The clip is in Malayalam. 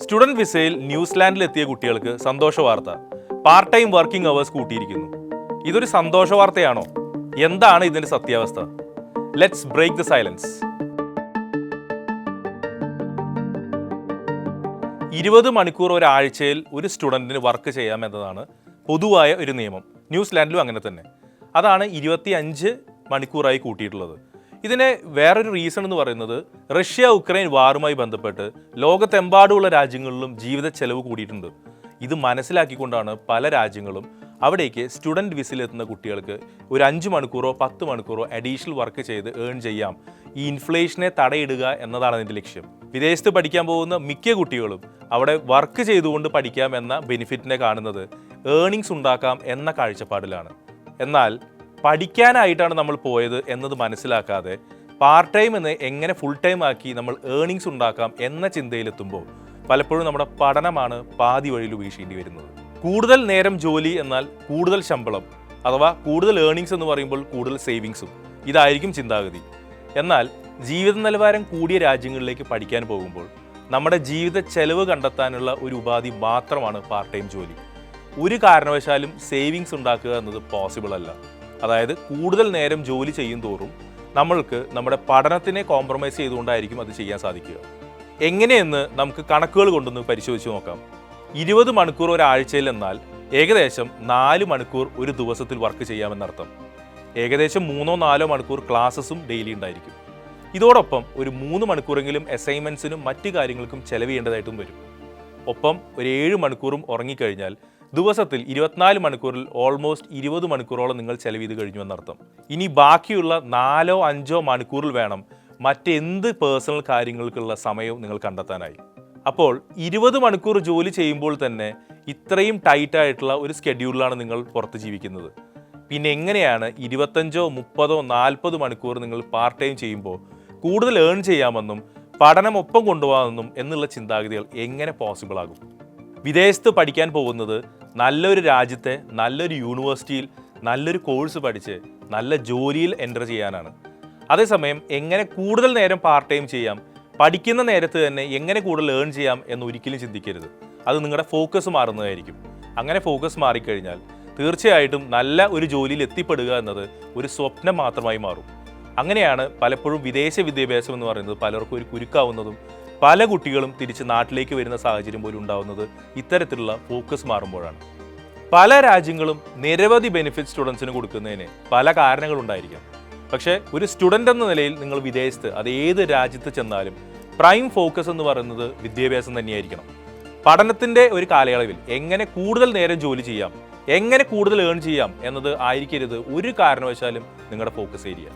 സ്റ്റുഡന്റ് വിസയിൽ ന്യൂസിലാൻഡിലെത്തിയ കുട്ടികൾക്ക് സന്തോഷ വാർത്ത. പാർട്ട് ടൈം വർക്കിംഗ് അവേഴ്സ് കൂട്ടിയിരിക്കുന്നു. ഇതൊരു സന്തോഷ വാർത്തയാണോ? എന്താണ് ഇതിന്റെ സത്യാവസ്ഥ? Let's break the silence. 20 മണിക്കൂർ ഒരാഴ്ചയിൽ ഒരു സ്റ്റുഡൻറ്റിന് വർക്ക് ചെയ്യാം എന്നതാണ് പൊതുവായ ഒരു നിയമം. ന്യൂസിലാൻഡിലും അങ്ങനെ തന്നെ. അതാണ് 25 മണിക്കൂറായി കൂട്ടിയിട്ടുള്ളത്. ഇതിന് വേറൊരു റീസൺ എന്ന് പറയുന്നത് റഷ്യ ഉക്രൈൻ വാറുമായി ബന്ധപ്പെട്ട് ലോകത്തെമ്പാടുമുള്ള രാജ്യങ്ങളിലും ജീവിത ചെലവ് കൂടിയിട്ടുണ്ട്. ഇത് മനസ്സിലാക്കിക്കൊണ്ടാണ് പല രാജ്യങ്ങളും അവിടേക്ക് സ്റ്റുഡൻറ്റ് വിസയിലെത്തുന്ന കുട്ടികൾക്ക് ഒരു 5 മണിക്കൂറോ 10 മണിക്കൂറോ അഡീഷണൽ വർക്ക് ചെയ്ത് ഏൺ ചെയ്യാം, ഈ ഇൻഫ്ലേഷനെ തടയിടുക എന്നതാണ് അതിൻ്റെ ലക്ഷ്യം. വിദേശത്ത് പഠിക്കാൻ പോകുന്ന മിക്ക കുട്ടികളും അവിടെ വർക്ക് ചെയ്തുകൊണ്ട് പഠിക്കാം എന്ന ബെനിഫിറ്റിനെ കാണുന്നത് ഏണിങ്സ് ഉണ്ടാക്കാം എന്ന കാഴ്ചപ്പാടിലാണ്. എന്നാൽ പഠിക്കാനായിട്ടാണ് നമ്മൾ പോയത് എന്നത് മനസ്സിലാക്കാതെ പാർട്ട് ടൈം എന്ന് എങ്ങനെ ഫുൾ ടൈം ആക്കി നമ്മൾ ഏണിങ്സ് ഉണ്ടാക്കാം എന്ന ചിന്തയിലെത്തുമ്പോൾ പലപ്പോഴും നമ്മുടെ പഠനമാണ് പാതി വഴിയിൽ വീഴ്ചേണ്ടി വരുന്നത്. കൂടുതൽ നേരം ജോലി എന്നാൽ കൂടുതൽ ശമ്പളം, അഥവാ കൂടുതൽ ഏണിങ്സ് എന്ന് പറയുമ്പോൾ കൂടുതൽ സേവിങ്സും, ഇതായിരിക്കും ചിന്താഗതി. എന്നാൽ ജീവിത നിലവാരം കൂടിയ രാജ്യങ്ങളിലേക്ക് പഠിക്കാൻ പോകുമ്പോൾ നമ്മുടെ ജീവിത ചെലവ് കണ്ടെത്താനുള്ള ഒരു ഉപാധി മാത്രമാണ് പാർട്ട് ടൈം ജോലി. ഒരു കാരണവശാലും സേവിങ്സ് ഉണ്ടാക്കുക എന്നത് പോസിബിൾ അല്ല. അതായത് കൂടുതൽ നേരം ജോലി ചെയ്യും തോറും നമ്മൾക്ക് നമ്മുടെ പഠനത്തിനെ കോംപ്രമൈസ് ചെയ്തുകൊണ്ടായിരിക്കും അത് ചെയ്യാൻ സാധിക്കുക. എങ്ങനെയെന്ന് നമുക്ക് കണക്കുകൾ കൊണ്ടൊന്ന് പരിശോധിച്ച് നോക്കാം. 20 മണിക്കൂർ ഒരാഴ്ചയിൽ എന്നാൽ ഏകദേശം 4 മണിക്കൂർ ഒരു ദിവസത്തിൽ വർക്ക് ചെയ്യാമെന്നർത്ഥം. ഏകദേശം 3-4 മണിക്കൂർ ക്ലാസ്സസും ഡെയിലി ഉണ്ടായിരിക്കും. ഇതോടൊപ്പം ഒരു 3 മണിക്കൂറെങ്കിലും അസൈൻമെൻറ്റ്സിനും മറ്റു കാര്യങ്ങൾക്കും ചെലവ് ചെയ്യേണ്ടതായിട്ടും വരും. ഒപ്പം ഒരു 7 മണിക്കൂറും ഉറങ്ങിക്കഴിഞ്ഞാൽ ദിവസത്തിൽ 24 മണിക്കൂറിൽ ഓൾമോസ്റ്റ് 20 മണിക്കൂറോളം നിങ്ങൾ ചെലവ് ചെയ്ത് കഴിഞ്ഞു എന്നർത്ഥം. ഇനി ബാക്കിയുള്ള 4-5 മണിക്കൂറിൽ വേണം മറ്റെന്ത് പേഴ്സണൽ കാര്യങ്ങൾക്കുള്ള സമയവും നിങ്ങൾ കണ്ടെത്താനായി. അപ്പോൾ 20 മണിക്കൂർ ജോലി ചെയ്യുമ്പോൾ തന്നെ ഇത്രയും ടൈറ്റായിട്ടുള്ള ഒരു സ്കെഡ്യൂളിലാണ് നിങ്ങൾ പുറത്ത് ജീവിക്കുന്നത്. പിന്നെ എങ്ങനെയാണ് 25, 30, 40 മണിക്കൂർ നിങ്ങൾ പാർട്ട് ടൈം ചെയ്യുമ്പോൾ കൂടുതൽ ഏൺ ചെയ്യാമെന്നും പഠനം ഒപ്പം കൊണ്ടുപോകാമെന്നും എന്നുള്ള ചിന്താഗതികൾ എങ്ങനെ പോസിബിൾ ആകും? വിദേശത്ത് പഠിക്കാൻ പോകുന്നത് നല്ലൊരു രാജ്യത്തെ നല്ലൊരു യൂണിവേഴ്സിറ്റിയിൽ നല്ലൊരു കോഴ്സ് പഠിച്ച് നല്ല ജോലിയിൽ എൻ്റർ ചെയ്യാനാണ്. അതേസമയം എങ്ങനെ കൂടുതൽ നേരം പാർട്ട് ടൈം ചെയ്യാം, പഠിക്കുന്ന നേരത്ത് തന്നെ എങ്ങനെ കൂടുതൽ ഏൺ ചെയ്യാം എന്ന് ഒരിക്കലും ചിന്തിക്കരുത്. അത് നിങ്ങളുടെ ഫോക്കസ് മാറുന്നതായിരിക്കും. അങ്ങനെ ഫോക്കസ് മാറിക്കഴിഞ്ഞാൽ തീർച്ചയായിട്ടും നല്ല ഒരു ജോലിയിൽ എത്തിപ്പെടുക എന്നത് ഒരു സ്വപ്നം മാത്രമായി മാറും. അങ്ങനെയാണ് പലപ്പോഴും വിദേശ വിദ്യാഭ്യാസം എന്ന് പറയുന്നത് പലർക്കും ഒരു കുരുക്കാവുന്നതും പല കുട്ടികളും തിരിച്ച് നാട്ടിലേക്ക് വരുന്ന സാഹചര്യം പോലും ഉണ്ടാവുന്നത് ഇത്തരത്തിലുള്ള ഫോക്കസ് മാറുമ്പോഴാണ്. പല രാജ്യങ്ങളും നിരവധി ബെനിഫിറ്റ് സ്റ്റുഡൻസിന് കൊടുക്കുന്നതിന് പല കാരണങ്ങളുണ്ടായിരിക്കാം. പക്ഷേ ഒരു സ്റ്റുഡൻ്റ് എന്ന നിലയിൽ നിങ്ങൾ വിദേശത്ത് അത് ഏത് രാജ്യത്ത് ചെന്നാലും പ്രൈം ഫോക്കസ് എന്ന് പറയുന്നത് വിദ്യാഭ്യാസം തന്നെയായിരിക്കണം. പഠനത്തിൻ്റെ ഒരു കാലയളവിൽ എങ്ങനെ കൂടുതൽ നേരം ജോലി ചെയ്യാം, എങ്ങനെ കൂടുതൽ ഏൺ ചെയ്യാം എന്നത് ആയിരിക്കരുത് ഒരു കാരണവശാലും നിങ്ങളുടെ ഫോക്കസ് ഏരിയ.